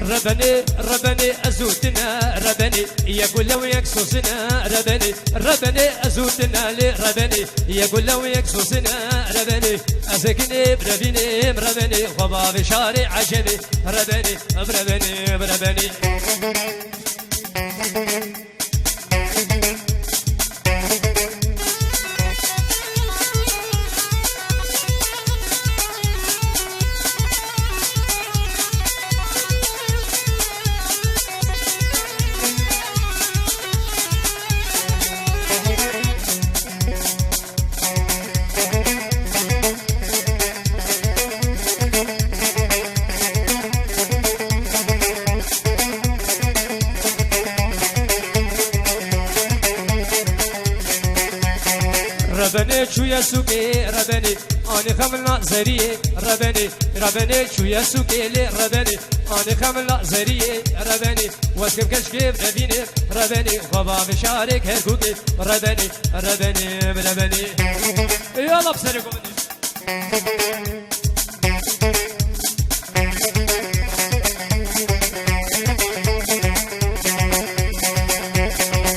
ربني ربني أزودنا ربني يقول لو يكسوسنا ربني ربني أزودنا ربني يقول لو يكسوسنا ربني أسكني بربني ربني وباب شارع عجبي ربني بربني بربني ربني شو يا سوكي ربني أنا خملنا زريه ربني ربني شو يا سوكي لي ربني أنا خملنا زريه ربني واسكب كشكيب ربيني ربني خبا بشارك هركوكي ربني ربني ربني يلا بسركم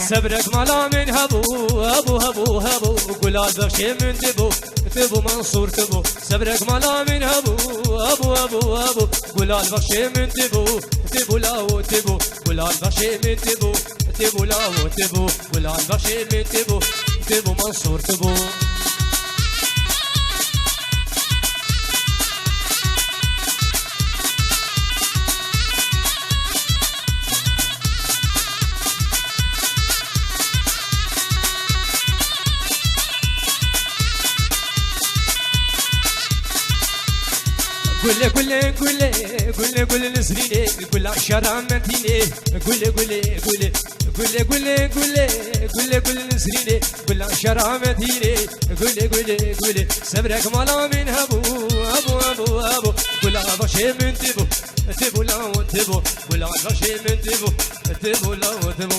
صبرك مالا من هبو هبو هبو هبو قلال بخشي من تبو تبو منصور تبو صبرك مالا من هبو هبو هبو هبو قلال بخشي من تبو تبو لاو تبو قلال بخشي من تبو تبو لاو تبو قلال بخشي من تبو تبو منصور تبو قولي قولي قولي قولي قولي نسريني قولي عشرة متيني قولي قولي قولي قولي قولي قولي قولي قولي نسريني قولي عشرة متيني قولي قولي قولي صبرك مالا من هبو هبو هبو هبو قولي عباشي من تبو تبو لاو تبو قولي عباشي من تبو تبو لاو تبو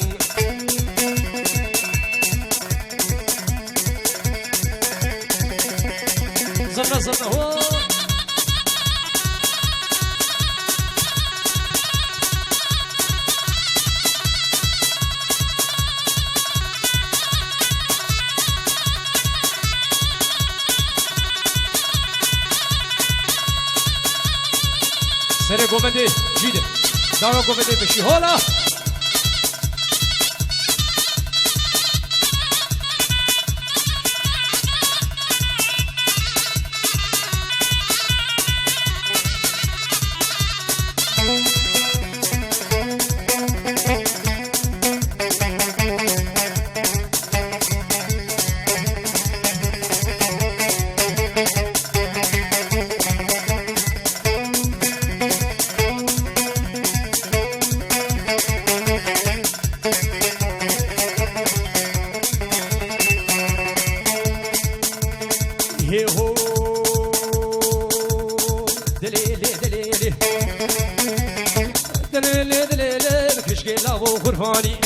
زفنا زفنا هو سر گوبنده جیده دارو گوبنده بشی هولا غرفاني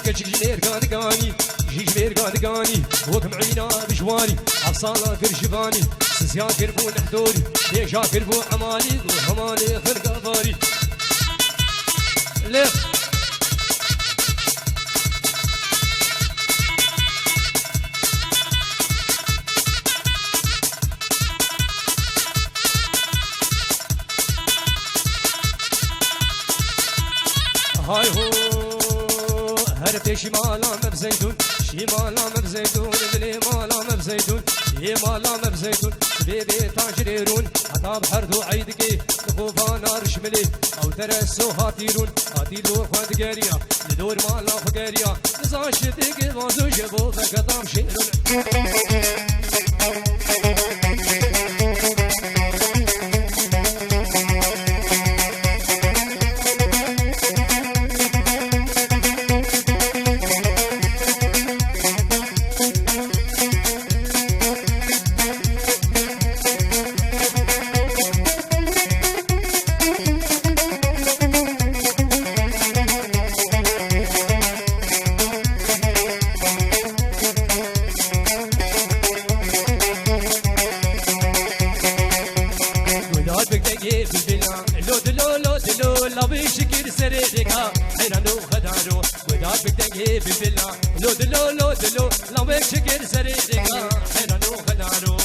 كجيجير قاني جيجير قاني وكم عينا بشواني عصانا كرشباني سسيا كربو نحدوري ليشا كربو عمالي وحمالي خلق افاري ليه هاي هو هربتي شمالا مبزيتون شمالا مبزيتون اللي مالا مبزيتون هي مالا مبزيتون بيبي تاجريرون حتى بحردو عيدكي نخوفا نار شملي او ترسو هاتيرون هاتيلو خواد قاريا لدور مالا فقاريا نزاشتك بازو جبو فقطام شيرون بقدنگی بلبلا لو دلو لبی شکر سریدگا حیرانو خدارو ودار بقدنگی بلبلا لو دلو لبی شکر سریدگا حیرانو خدارو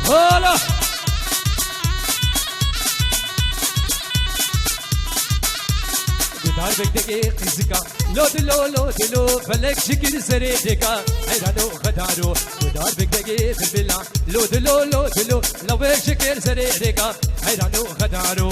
هلا دار بگدگی قزگا لو دلو فلک شکر سریدگا حیرانو خدارو دار بگدگی بلبلا لو دلو لو شکر سریدگا حیرانو خدارو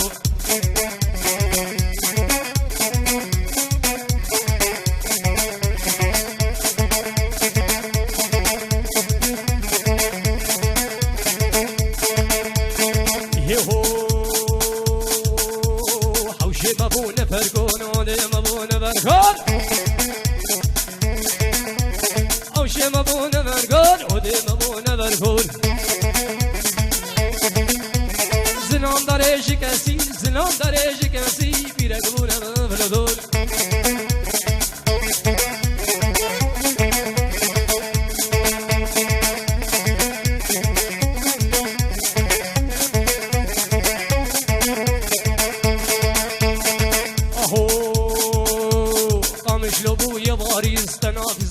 زنان داره شکستی پیرگونه فلدور اهو قامش لبوی باری استناد